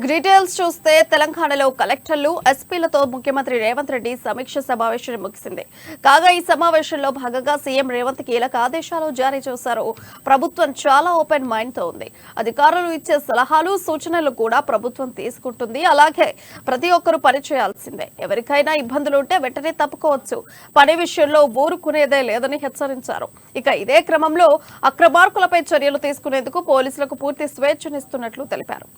Details చూస్తే తెలంగాణలో కలెక్టర్లు ఎస్పీలతో ముఖ్యమంత్రి రేవంత్ రెడ్డి సమీక్ష సమావేశం ముగిసింది. కాగా ఈ సమావేశంలో భాగంగా సీఎం రేవంత్ కీలక ఆదేశాలు జారీ చేశారు. ప్రభుత్వం చాలా ఓపెన్ మైండ్ తో ఉంది. అధికారులు ఇచ్చే సలహాలు సూచనలు కూడా ప్రభుత్వం తీసుకుంటుంది. అలాగే ప్రతి ఒక్కరూ పని చేయాల్సిందే. ఎవరికైనా ఇబ్బందులు ఉంటే వెంటనే తప్పుకోవచ్చు. పని విషయంలో ఊరుకునేదే లేదని హెచ్చరించారు. ఇక ఇదే క్రమంలో అక్రమార్కులపై చర్యలు తీసుకునేందుకు పోలీసులకు పూర్తి స్వేచ్ఛనిస్తున్నట్లు తెలిపారు.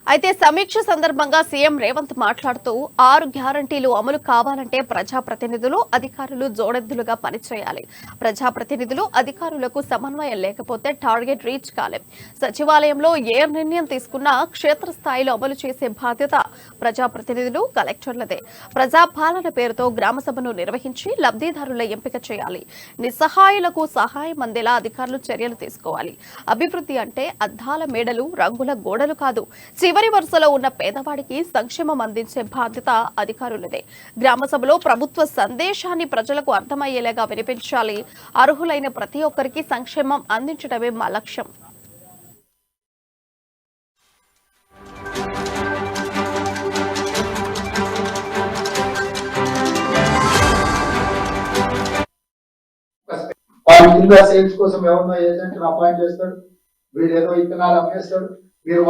అయితే సమీక్ష సందర్భంగా సీఎం రేవంత్ మాట్లాడుతూ 6 గ్యారంటీలు అమలు కావాలంటే ప్రజాప్రతినిధులు అధికారులు జోడెద్దులుగా పనిచేయాలి. ప్రజాప్రతినిధులు అధికారులకు సమన్వయం లేకపోతే టార్గెట్ రీచ్ కాలేం. సచివాలయంలో ఏ నిర్ణయం తీసుకున్నా క్షేత్రస్థాయిలో అమలు చేసే బాధ్యత ప్రజాప్రతినిధులు కలెక్టర్లదే. ప్రజాపాలన పేరుతో గ్రామసభను నిర్వహించి లబ్ధిదారుల ఎంపిక చేయాలి. నిస్సహాయులకు సహాయం అందేలా అధికారులు చర్యలు తీసుకోవాలి. అభివృద్ధి అంటే అద్దాల మేడలు రంగుల గోడలు కాదు. చివరి వరుసలో ఉన్న పేదవాడికి సంక్షేమం అందించే బాధ్యత అధికారులదే. గ్రామసభలో ప్రభుత్వ సందేశాన్ని ప్రజలకు అర్థమయ్యేలాగా వినిపించాలి. అర్హులైన ప్రతి ఒక్కరికి సంక్షేమం అందించడమే మా లక్ష్యం. సేల్స్ కోసం ఎవరినో ఏజెంట్ అపాయింట్ చేస్తాడు. వీడు ఏదో ఇత్తనాలు అమ్మేస్తాడు. మీరు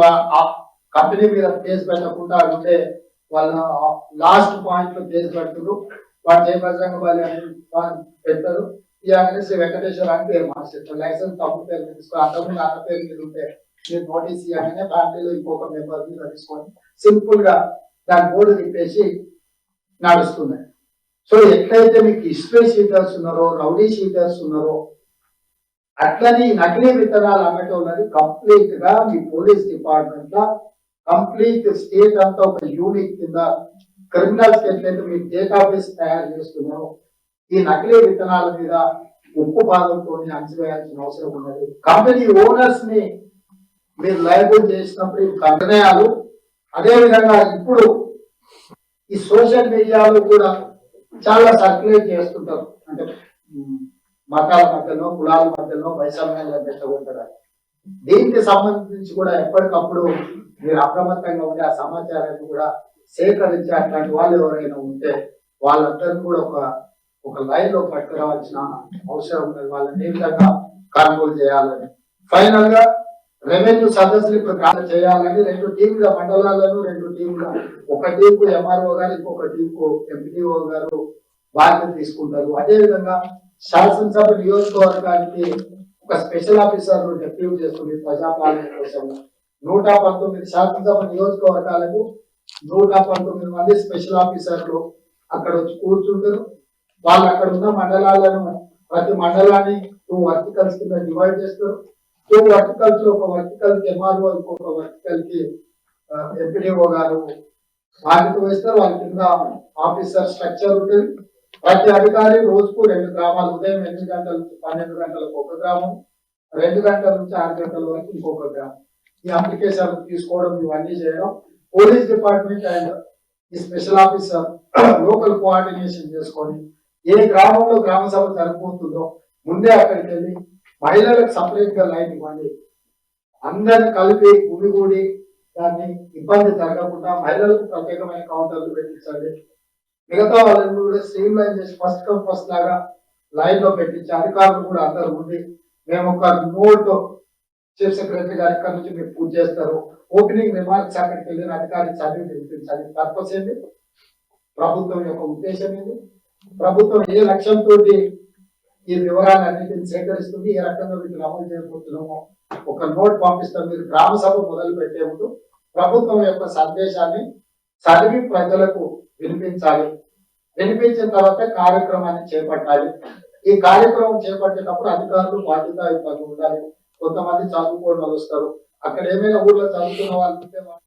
కంపెనీ మీద కేసు పెట్టకుండా ఉంటే వాళ్ళ లాస్ట్ పాయింట్ లో కేసు పెడుతున్నారు. వాడు జయప్రసంగ బలి అని పెడతారు. ఈ అనేసి వెంకటేశ్వర అని పేరు మార్చేస్తారు. లైసెన్స్ తప్పు పేరు తీసుకోవాలి. అంతకుముందు అన్న పేరు మీద ఉంటే మీరు నోటీస్ ఇవ్వగానే ఫ్యామిలీలో ఇంకొక మెంబర్ మీద తీసుకొని సింపుల్ గా దాని బోర్డు తిప్పేసి నడుస్తుంది. సో ఎట్లయితే మీకు హిస్టరీ షీటర్స్ ఉన్నారో రౌడీ షీటర్స్ ఉన్నారో అట్లని నకిలీ విత్తనాలు అమ్మటం కంప్లీట్ గా మీ పోలీస్ డిపార్ట్మెంట్ లో కంప్లీట్ స్టేట్ అంతా ఒక యూనిట్ కింద క్రిమినల్స్ ఎట్లయితే మీరు డేటాబేస్ తయారు చేస్తున్నారు. ఈ నకిలీ విత్తనాల మీద ఉప్పు పాదంతో అంచవేయాల్సిన అవసరం ఉన్నది. కంపెనీ ఓనర్స్ ని మీరు లయబుల్ చేసినప్పుడు ఈ నిర్ణయాలు అదేవిధంగా ఇప్పుడు ఈ సోషల్ మీడియాలో కూడా చాలా సర్క్యులేట్ చేస్తుంటారు. అంటే మతాల మధ్యలో కులాల మధ్యలో వైషమ్యాలు పెట్టబోతారు. దీనికి సంబంధించి కూడా ఎప్పటికప్పుడు మీరు అప్రమత్తంగా ఉండే ఆ సమాచారాన్ని కూడా సేకరించి అట్లాంటి వాళ్ళు ఎవరైనా ఉంటే వాళ్ళందరినీ కూడా ఒక లైన్ లో పట్టుకురావాల్సిన అవసరం ఉన్నది. వాళ్ళని ఏ విధంగా కంట్రోల్ చేయాలని ఫైనల్ గా రెవెన్యూ సదస్సులు ఇప్పుడు చేయాలని 2 టీంల మండలాలను 2 టీంల ఒక టీంకు ఎంఆర్ఓ గారు ఇంకొక టీంకు ఎంపీడీఓ గారు బాధ్యత తీసుకుంటారు. అదేవిధంగా శాసనసభ నియోజకవర్గానికి ఒక స్పెషల్ ఆఫీసర్ డెప్యూట్ చేస్తుంది ప్రజాపాలన కోసం. 119 శాసనసభ నియోజకవర్గాలకు 119 మంది స్పెషల్ ఆఫీసర్లు అక్కడ వచ్చి కూర్చుంటారు. వాళ్ళు అక్కడ ఉన్న మండలాలను ప్రతి మండలాన్ని 2 వర్టికల్స్ కింద డివైడ్ చేస్తారు. 2 వర్టికల్స్ లో ఒక వర్టికల్ కి ఎంఆర్ఓ ఇంకొక వర్టికల్ కి ఎంపీడీఓ గారు బాధ్యత వేస్తారు. వాళ్ళ కింద ఆఫీసర్ స్ట్రక్చర్ ఉంటుంది. ప్రతి అధికారి రోజుకు 2 గ్రామాలు ఉదయం 8 గంటల నుంచి 12 గంటలకు ఒక గ్రామం, 2 గంటల నుంచి 6 గంటల వరకు ఇంకొక గ్రామం. ఈ అప్లికేషన్ తీసుకోవడం ఇవన్నీ చేయడం పోలీస్ డిపార్ట్మెంట్ అండ్ ఈ స్పెషల్ ఆఫీసర్ లోకల్ కోఆర్డినేషన్ చేసుకొని ఏ గ్రామంలో గ్రామ సభ జరగబోతుందో ముందే అక్కడికి వెళ్ళి మహిళలకు సపరేట్ గా లైన్ ఇవ్వండి. అందరిని కలిపి గుమిగూడి దాన్ని ఇబ్బంది జరగకుండా మహిళలకు ప్రత్యేకమైన కౌంటర్లు పెట్టించండి. మిగతా వాళ్ళని కూడా స్ట్రీమ్ లైన్ చేసి ఫస్ట్ కమ్ ఫస్ట్ లాగా లైన్ లో పెట్టించి అధికారులు కూడా అందరు ఉండి మేము ఒక నోట్ చీఫ్ సెక్రటరీ గారు ఇక్కడ నుంచి మీరు పూజ చేస్తారు. ఓపెనింగ్ రిమార్క్స్ అక్కడికి వెళ్ళిన అధికారి చదివి వినిపించాలి. పర్పస్ ఏంటి, ప్రభుత్వం యొక్క ఉద్దేశం ఏంటి, ప్రభుత్వం ఏ లక్ష్యంతో ఈ వివరాలన్నింటినీ సేకరిస్తుంది, ఏ రకంగా వీటిని అమలు చేయబోతున్నామో ఒక నోట్ పంపిస్తాం. మీరు గ్రామ సభ మొదలు పెట్టే ముందు ప్రభుత్వం యొక్క సందేశాన్ని చదివి ప్రజలకు వినిపించాలి. వినిపించిన తర్వాత కార్యక్రమాన్ని చేపట్టాలి. ఈ కార్యక్రమం చేపట్టేటప్పుడు అధికారులు బాధ్యతాయుతంగా ఉండాలి. కొంతమంది చదువుకోవడం వస్తారు. అక్కడ ఏమైనా ఊర్లో చదువుకున్న వాళ్ళు